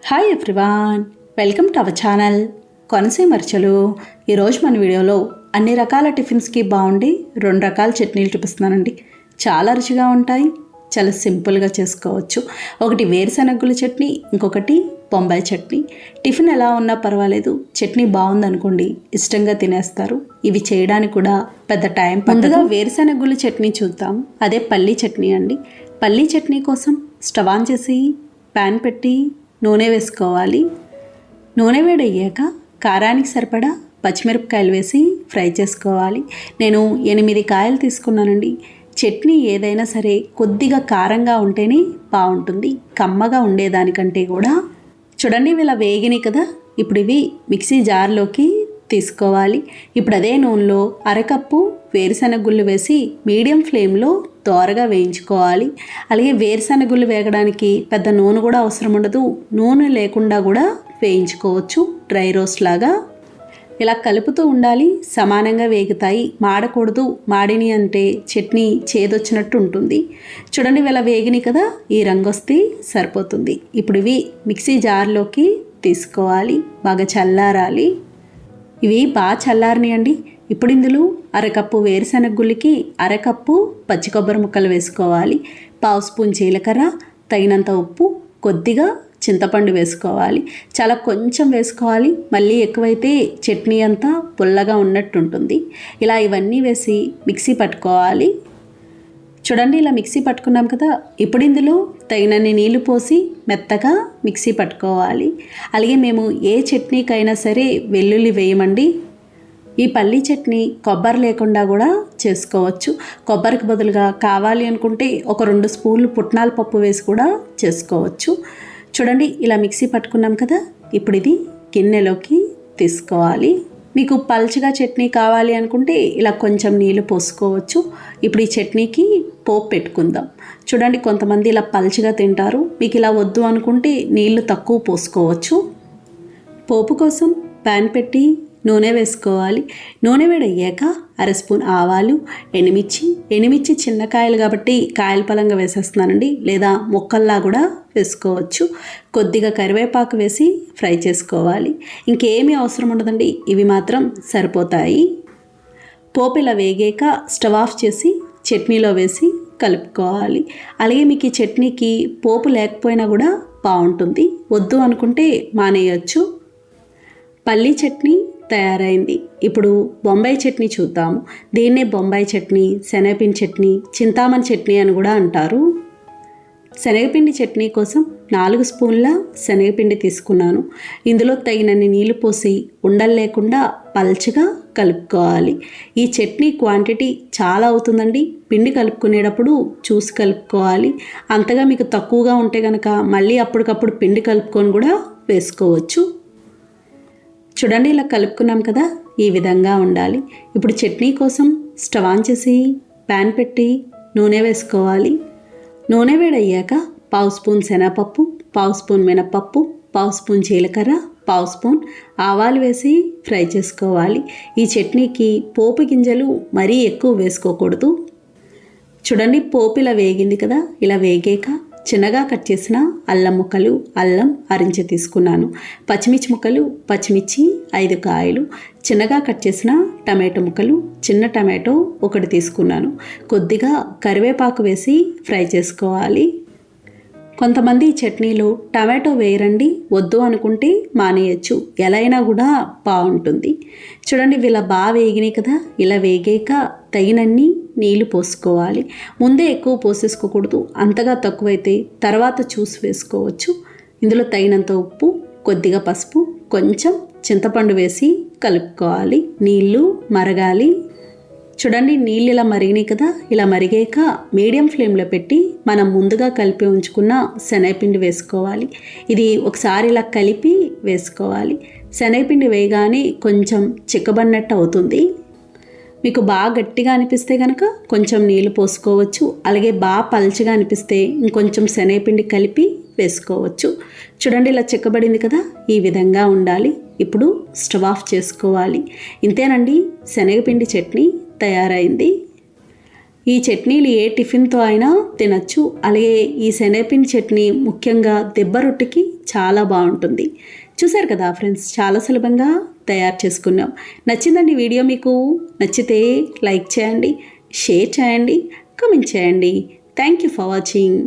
Hi everyone, welcome to our channel Konaseema అరిసెలు. ఈరోజు మన వీడియోలో అన్ని రకాల టిఫిన్స్కి బాగుండి 2 రకాల చట్నీలు చూపిస్తున్నానండి. చాలా రుచిగా ఉంటాయి, చాలా సింపుల్గా చేసుకోవచ్చు. ఒకటి వేరుశనగగుల చట్నీ, ఇంకొకటి బొంబాయి చట్నీ. టిఫిన్ ఎలా ఉన్నా పర్వాలేదు, చట్నీ బాగుందనుకోండి ఇష్టంగా తినేస్తారు. ఇవి చేయడానికి కూడా పెద్ద టైం పట్టదు. వేరుశనగగుల చట్నీ చూద్దాం. అదే పల్లీ చట్నీ అండి. పల్లీ చట్నీ కోసం స్టవ్ ఆన్ చేసి ప్యాన్ పెట్టి నూనె వేసుకోవాలి. నూనె వేడయ్యాక కారానికి సరిపడా పచ్చిమిరపకాయలు వేసి ఫ్రై చేసుకోవాలి. నేను 8 కాయలు తీసుకున్నానండి. చట్నీ ఏదైనా సరే కొద్దిగా కారంగా ఉంటేనే బాగుంటుంది, కమ్మగా ఉండేదానికంటే కూడా. చూడండి, ఇవి ఇలా వేగినాయి కదా. ఇప్పుడు ఇవి మిక్సీ జార్లోకి తీసుకోవాలి. ఇప్పుడు అదే నూనెలో అరకప్పు వేరుశనగగుళ్ళు వేసి మీడియం ఫ్లేమ్లో దోరగా వేయించుకోవాలి. అలాగే వేరుశనగగుళ్ళు వేగడానికి పెద్ద నూనె కూడా అవసరం ఉండదు, నూనె లేకుండా కూడా వేయించుకోవచ్చు. డ్రై రోస్ట్ లాగా ఇలా కలుపుతూ ఉండాలి. సమానంగా వేగుతాయి, మాడకూడదు. మాడిని అంటే చట్నీ చేదొచ్చినట్టు ఉంటుంది. చూడండి, ఇలా వేగినాయి కదా, ఈ రంగు వస్తే సరిపోతుంది. ఇప్పుడు ఇవి మిక్సీ జార్లోకి తీసుకోవాలి. బాగా చల్లారాలి. ఇవి బాగా చల్లారనియండి. ఇప్పుడు ఇందులో అరకప్పు వేరుశనగగుళ్ళకి అరకప్పు పచ్చి కొబ్బరి ముక్కలు వేసుకోవాలి. 1/2 స్పూన్ జీలకర్ర, తగినంత ఉప్పు, కొద్దిగా చింతపండు వేసుకోవాలి. చాలా కొంచెం వేసుకోవాలి, మళ్ళీ ఎక్కువైతే చట్నీ అంతా పుల్లగా ఉన్నట్టు ఉంటుంది. ఇలా ఇవన్నీ వేసి మిక్సీ పట్టుకోవాలి. చూడండి, ఇలా మిక్సీ పట్టుకున్నాం కదా. ఇప్పుడు ఇందులో తగినన్ని నీళ్లు పోసి మెత్తగా మిక్సీ పట్టుకోవాలి. అలాగే మేము ఏ చట్నీకైనా సరే వెల్లుల్లి వేయమండి. ఈ పల్లీ చట్నీ కొబ్బరి లేకుండా కూడా చేసుకోవచ్చు. కొబ్బరికి బదులుగా కావాలి అనుకుంటే ఒక 2 స్పూన్లు పుట్నాల పప్పు వేసి కూడా చేసుకోవచ్చు. చూడండి, ఇలా మిక్సీ పట్టుకున్నాం కదా. ఇప్పుడు ఇది గిన్నెలోకి తీసుకోవాలి. మీకు పల్చగా చట్నీ కావాలి అనుకుంటే ఇలా కొంచెం నీళ్ళు పోసుకోవచ్చు. ఇప్పుడు ఈ చట్నీకి పోపు పెట్టుకుందాం. చూడండి, కొంతమంది ఇలా పల్చగా తింటారు. మీకు ఇలా వద్దు అనుకుంటే నీళ్లు తక్కువ పోసుకోవచ్చు. పోపు కోసం ప్యాన్ పెట్టి నూనె వేసుకోవాలి. నూనె వేడయ్యాక 1/2 స్పూన్ ఆవాలు, ఎండుమిర్చి చిన్న కాయలు కాబట్టి కాయల పలంగా వేసేస్తున్నానండి, లేదా ముక్కల్లా కూడా వేసుకోవచ్చు. కొద్దిగా కరివేపాకు వేసి ఫ్రై చేసుకోవాలి. ఇంకేమీ అవసరం ఉండదండి, ఇవి మాత్రం సరిపోతాయి. పోపు ఇలా వేగాక స్టవ్ ఆఫ్ చేసి చట్నీలో వేసి కలుపుకోవాలి. అలాగే మీకు ఈ చట్నీకి పోపు లేకపోయినా కూడా బాగుంటుంది, వద్దు అనుకుంటే మానేయచ్చు. పల్లీ చట్నీ తయారైంది. ఇప్పుడు బొంబాయి చట్నీ చూద్దాము. దీన్నే బొంబాయి చట్నీ, శనగపిండి చట్నీ, చింతామణి చట్నీ అని కూడా అంటారు. శనగపిండి చట్నీ కోసం 4 స్పూన్ల శనగపిండి తీసుకున్నాను. ఇందులో తగినన్ని నీళ్లు పోసి ఉండలు లేకుండా పల్చగా కలుపుకోవాలి. ఈ చట్నీ క్వాంటిటీ చాలా అవుతుందండి. పిండి కలుపుకునేటప్పుడు చూసి కలుపుకోవాలి. అంతగా మీకు తక్కువగా ఉంటే కనుక మళ్ళీ అప్పటికప్పుడు పిండి కలుపుకొని కూడా వేసుకోవచ్చు. చూడండి, ఇలా కలుపుకున్నాం కదా, ఈ విధంగా ఉండాలి. ఇప్పుడు చట్నీ కోసం స్టవ్ ఆన్ చేసి ప్యాన్ పెట్టి నూనె వేసుకోవాలి. నూనె వేడయ్యాక 1/2 స్పూన్ శనగపప్పు, 1/2 స్పూన్ మినపప్పు, 1/2 స్పూన్ జీలకర్ర, 1/2 స్పూన్ ఆవాలు వేసి ఫ్రై చేసుకోవాలి. ఈ చట్నీకి పోపు గింజలు మరీ ఎక్కువ వేసుకోకూడదు. చూడండి, పోపు ఇలా వేగింది కదా. ఇలా వేగాక చిన్నగా కట్ చేసిన అల్లం ముక్కలు, అల్లం అరించి తీసుకున్నాను. పచ్చిమిర్చి ముక్కలు, పచ్చిమిర్చి 5 కాయలు, చిన్నగా కట్ చేసిన టమాటో ముక్కలు, చిన్న టమాటో 1 తీసుకున్నాను. కొద్దిగా కరివేపాకు వేసి ఫ్రై చేసుకోవాలి. కొంతమంది ఈ చట్నీలో టమాటో వేయరండి, వద్దు అనుకుంటే మానేయచ్చు, ఎలా అయినా కూడా బాగుంటుంది. చూడండి, ఇలా బాగా వేగినాయి కదా. ఇలా వేగాక తగినన్ని నీళ్లు పోసుకోవాలి. ముందే ఎక్కువ పోసేసుకోకూడదు, అంతగా తక్కువైతే తర్వాత చూసి వేసుకోవచ్చు. ఇందులో తగినంత ఉప్పు, కొద్దిగా పసుపు, కొంచెం చింతపండు వేసి కలుపుకోవాలి. నీళ్లు మరగాలి. చూడండి, నీళ్ళు ఇలా మరిగినాయి కదా. ఇలా మరిగాక మీడియం ఫ్లేమ్లో పెట్టి మనం ముందుగా కలిపి ఉంచుకున్న శనగపిండి వేసుకోవాలి. ఇది ఒకసారి ఇలా కలిపి వేసుకోవాలి. శనగపిండి వేయగానే కొంచెం చిక్కబడినట్టు అవుతుంది. మీకు బాగా గట్టిగా అనిపిస్తే కనుక కొంచెం నీళ్ళు పోసుకోవచ్చు. అలాగే బాగా పల్చగా అనిపిస్తే ఇంకొంచెం శనగపిండి కలిపి వేసుకోవచ్చు. చూడండి, ఇలా చిక్కబడింది కదా, ఈ విధంగా ఉండాలి. ఇప్పుడు స్టవ్ ఆఫ్ చేసుకోవాలి. ఇంతేనండి, శనగపిండి చట్నీ తయారైంది. ఈ చట్నీలు ఏ టిఫిన్తో అయినా తినచ్చు. అలాగే ఈ శనగపిండి చట్నీ ముఖ్యంగా దెబ్బ రొట్టెకి చాలా బాగుంటుంది. చూశారు కదా ఫ్రెండ్స్, చాలా సులభంగా తయారు చేసుకున్నాం. నచ్చిందండి వీడియో? మీకు నచ్చితే లైక్ చేయండి, షేర్ చేయండి, కామెంట్ చేయండి. Thank you for watching.